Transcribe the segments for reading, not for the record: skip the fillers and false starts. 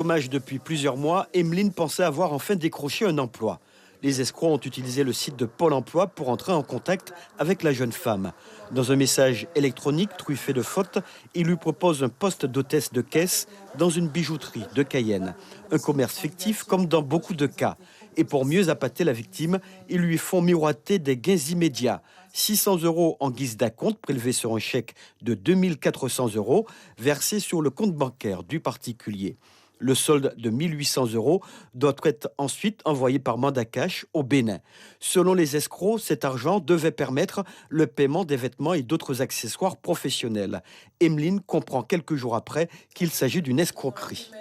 Chômage depuis plusieurs mois, Emeline pensait avoir enfin décroché un emploi. Les escrocs ont utilisé le site de Pôle emploi pour entrer en contact avec la jeune femme. Dans un message électronique truffé de fautes, ils lui proposent un poste d'hôtesse de caisse dans une bijouterie de Cayenne. Un commerce fictif comme dans beaucoup de cas. Et pour mieux appâter la victime, ils lui font miroiter des gains immédiats. 600 € en guise d'acompte prélevés sur un chèque de 2400 € versé sur le compte bancaire du particulier. Le solde de 1800 € doit être ensuite envoyé par mandat cash au Bénin. Selon les escrocs, cet argent devait permettre le paiement des vêtements et d'autres accessoires professionnels. Emeline comprend quelques jours après qu'il s'agit d'une escroquerie.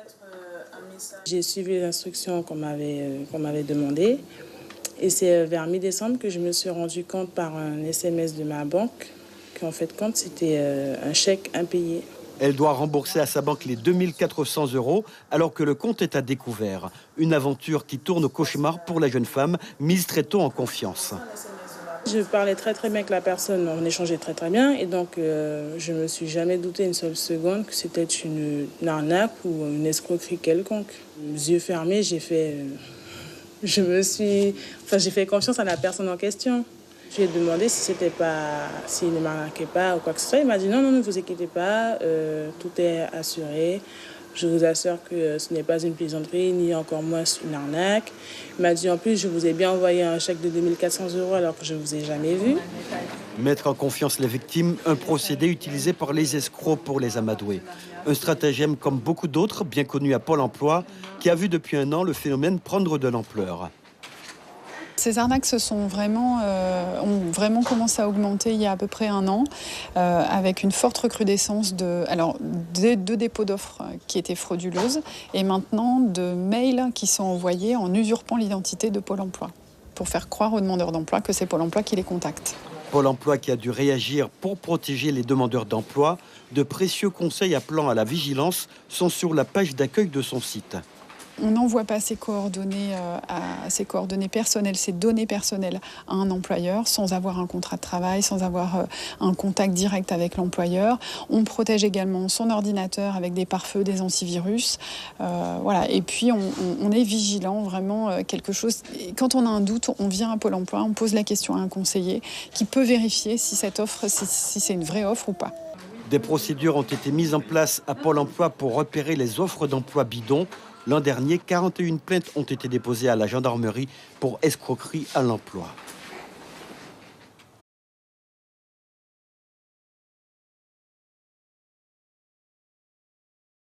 J'ai suivi les instructions qu'on m'avait demandées et c'est vers mi-décembre que je me suis rendu compte par un SMS de ma banque qu'en fait compte c'était un chèque impayé. Elle doit rembourser à sa banque les 2400 € alors que le compte est à découvert. Une aventure qui tourne au cauchemar pour la jeune femme, mise très tôt en confiance. Je parlais très bien avec la personne, on échangeait très bien et donc je ne me suis jamais douté une seule seconde que c'était une arnaque ou une escroquerie quelconque. Les yeux fermés, j'ai fait confiance à la personne en question. Je lui ai demandé s'il ne m'arnaquait pas ou quoi que ce soit. Il m'a dit non, ne vous inquiétez pas, tout est assuré. Je vous assure que ce n'est pas une plaisanterie, ni encore moins une arnaque. Il m'a dit en plus, je vous ai bien envoyé un chèque de 2400 € alors que je ne vous ai jamais vu. Mettre en confiance les victimes, un procédé utilisé par les escrocs pour les amadouer. Un stratagème comme beaucoup d'autres, bien connu à Pôle emploi, qui a vu depuis un an le phénomène prendre de l'ampleur. Ces arnaques ont vraiment commencé à augmenter il y a à peu près un an, avec une forte recrudescence de dépôts d'offres qui étaient frauduleuses et maintenant de mails qui sont envoyés en usurpant l'identité de Pôle emploi pour faire croire aux demandeurs d'emploi que c'est Pôle emploi qui les contacte. Pôle emploi qui a dû réagir pour protéger les demandeurs d'emploi. De précieux conseils appelant à la vigilance sont sur la page d'accueil de son site. On n'envoie pas ses coordonnées personnelles, ses données personnelles à un employeur sans avoir un contrat de travail, sans avoir un contact direct avec l'employeur. On protège également son ordinateur avec des pare-feux, des antivirus. Voilà. Et puis on est vigilant, vraiment quelque chose. Quand on a un doute, on vient à Pôle emploi, on pose la question à un conseiller qui peut vérifier si cette offre, si c'est une vraie offre ou pas. Des procédures ont été mises en place à Pôle emploi pour repérer les offres d'emploi bidons. L'an dernier, 41 plaintes ont été déposées à la gendarmerie pour escroquerie à l'emploi.